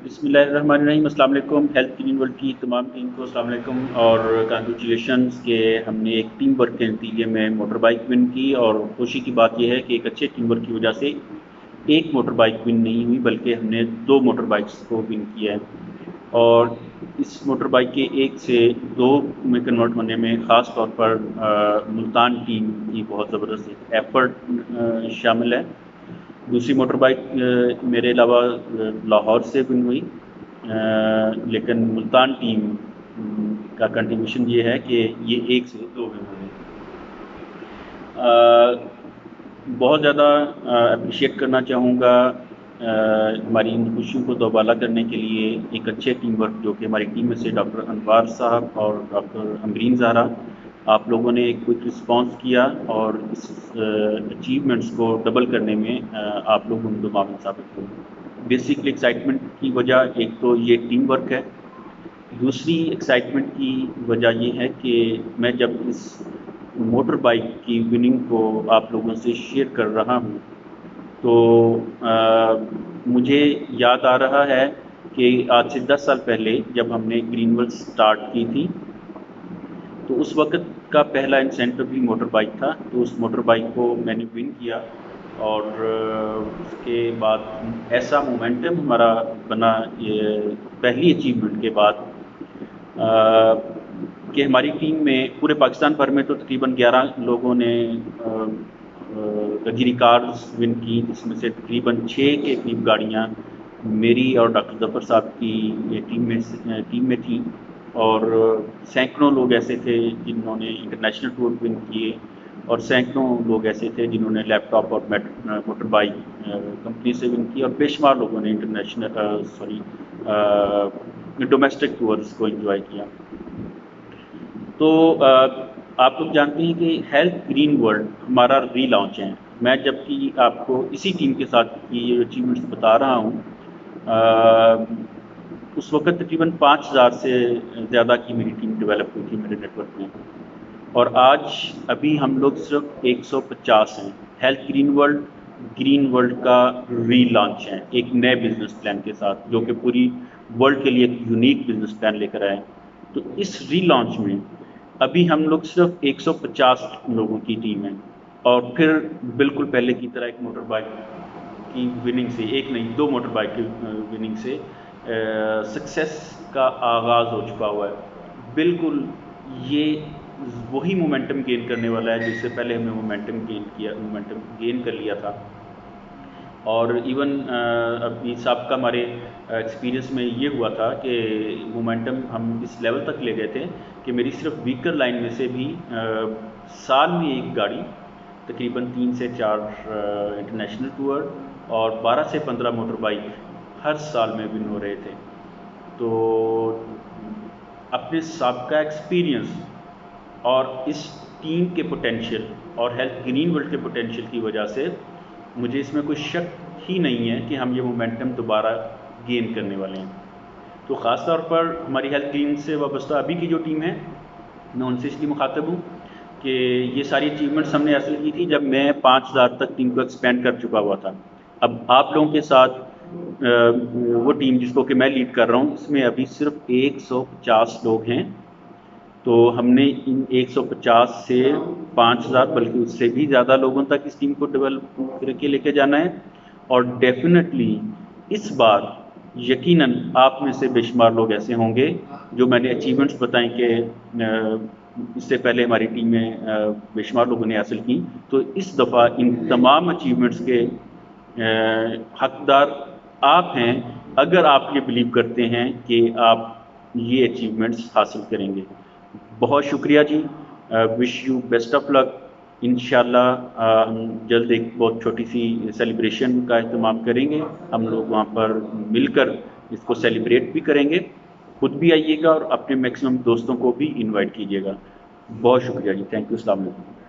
بسم اللہ الرحمن الرحیم۔ السلام علیکم۔ ہیلتھ گرین ورلڈ کی تمام ٹیم کو السلام علیکم اور کنگریچولیشنز کہ ہم نے ایک ٹیم ورک کے نتیجے میں موٹر بائک ون کی، اور خوشی کی بات یہ ہے کہ ایک اچھے ٹیم ورک کی وجہ سے ایک موٹر بائک ون نہیں ہوئی بلکہ ہم نے 2 موٹر بائکس کو ون کیا ہے، اور اس موٹر بائک کے 1 سے 2 میں کنورٹ ہونے میں خاص طور پر ملتان ٹیم کی بہت زبردست ایفرٹ شامل ہے۔ دوسری موٹر بائک میرے علاوہ لاہور سے ون ہوئی، لیکن ملتان ٹیم کا کنٹریبیوشن یہ ہے کہ یہ 1 سے 2 ون ہوئی۔ بہت زیادہ اپریشیٹ کرنا چاہوں گا ہماری ان خوشیوں کو دوبالا کرنے کے لیے ایک اچھے ٹیم ورک جو کہ ہماری ٹیم میں سے ڈاکٹر انوار صاحب اور ڈاکٹر امرین زہرا، آپ لوگوں نے ایک کوئک رسپانس کیا اور اس اچیومنٹس کو ڈبل کرنے میں آپ لوگ ان معاون ثابت ہوئے۔ بیسکلی ایکسائٹمنٹ کی وجہ ایک تو یہ ٹیم ورک ہے، دوسری ایکسائٹمنٹ کی وجہ یہ ہے کہ میں جب اس موٹر بائک کی وننگ کو آپ لوگوں سے شیئر کر رہا ہوں تو مجھے یاد آ رہا ہے کہ آج سے 10 سال پہلے جب ہم نے گرین ورلڈ سٹارٹ کی تھی تو اس وقت کا پہلا انسینٹو بھی موٹر بائک تھا، تو اس موٹر بائک کو میں نے ون کیا، اور اس کے بعد ایسا مومنٹم ہمارا بنا پہلی اچیومنٹ کے بعد کہ ہماری ٹیم میں پورے پاکستان بھر میں تو تقریباً 11 لوگوں نے لگژری کارز ون کی، جس میں سے تقریباً 6 کے قریب گاڑیاں میری اور ڈاکٹر ظفر صاحب کی ٹیم میں تھیں، اور سینکڑوں لوگ ایسے تھے جنہوں نے انٹرنیشنل ٹور ون کیے، اور سینکڑوں لوگ ایسے تھے جنہوں نے لیپ ٹاپ اور موٹر بائک کمپنی سے ون کی، اور بے شمار لوگوں نے ڈومیسٹک ٹورز کو انجوائے کیا۔ تو آپ لوگ جانتے ہیں کہ ہیلتھ گرین ورلڈ ہمارا ری لانچ ہے۔ میں جب کہ آپ کو اسی ٹیم کے ساتھ یہ اچیومنٹس بتا رہا ہوں، اس وقت تقریباً 5000 سے زیادہ کی میری ٹیم ڈیولپ ہوئی تھی میرے نیٹ ورک میں، اور آج ابھی ہم لوگ صرف 150 ہیں۔ ہیلتھ گرین ورلڈ کا ری لانچ ہے ایک نئے بزنس پلان کے ساتھ، جو کہ پوری ورلڈ کے لیے ایک یونیک بزنس پلان لے کر آئے۔ تو اس ری لانچ میں ابھی ہم لوگ صرف 150 لوگوں کی ٹیم ہے، اور پھر بالکل پہلے کی طرح ایک موٹر بائک کی وننگ سے، ایک نہیں 2 موٹر بائک کی وننگ سے سکسیس کا آغاز ہو چکا ہوا ہے۔ بالکل یہ وہی مومنٹم گین کرنے والا ہے جس سے پہلے ہم نے مومنٹم گین کر لیا تھا، اور ایون ابھی سابقہ ہمارے ایکسپیرینس میں یہ ہوا تھا کہ مومنٹم ہم اس لیول تک لے گئے تھے کہ میری صرف ویکر لائن میں سے بھی سال میں ایک گاڑی، تقریباً 3 سے 4 انٹرنیشنل ٹور اور 12 سے 15 موٹر بائک ہر سال میں ون ہو رہے تھے۔ تو اپنے سابقہ ایکسپیرینس اور اس ٹیم کے پوٹینشیل اور ہیلتھ گرین ورلڈ کے پوٹینشیل کی وجہ سے مجھے اس میں کوئی شک ہی نہیں ہے کہ ہم یہ مومنٹم دوبارہ گین کرنے والے ہیں۔ تو خاص طور پر ہماری ہیلتھ گرین سے وابستہ ابھی کی جو ٹیم ہے، میں ان سے اس لیے مخاطب ہوں کہ یہ ساری اچیومنٹس ہم نے حاصل کی تھی جب میں 5000 تک ٹیم کو ایکسپینڈ کر چکا ہوا تھا۔ اب آپ لوگوں کے ساتھ وہ ٹیم جس کو کہ میں لیڈ کر رہا ہوں، اس میں ابھی صرف 150 لوگ ہیں، تو ہم نے ان 150 سے 5000 بلکہ اس سے بھی زیادہ لوگوں تک اس ٹیم کو ڈیولپ کر کے لے کے جانا ہے، اور ڈیفینیٹلی اس بار یقیناً آپ میں سے بے شمار لوگ ایسے ہوں گے جو میں نے اچیومنٹس بتائیں کہ اس سے پہلے ہماری ٹیم میں بے شمار لوگوں نے حاصل کی، تو اس دفعہ ان تمام اچیومنٹس کے حقدار آپ ہیں، اگر آپ یہ بلیو کرتے ہیں کہ آپ یہ اچیومنٹس حاصل کریں گے۔ بہت شکریہ جی، وش یو بیسٹ آف لک۔ انشاءاللہ ہم جلد ایک بہت چھوٹی سی سیلیبریشن کا اہتمام کریں گے، ہم لوگ وہاں پر مل کر اس کو سیلیبریٹ بھی کریں گے، خود بھی آئیے گا اور اپنے میکسیمم دوستوں کو بھی انوائٹ کیجیے گا۔ بہت شکریہ جی، تھینک یو، السلام علیکم۔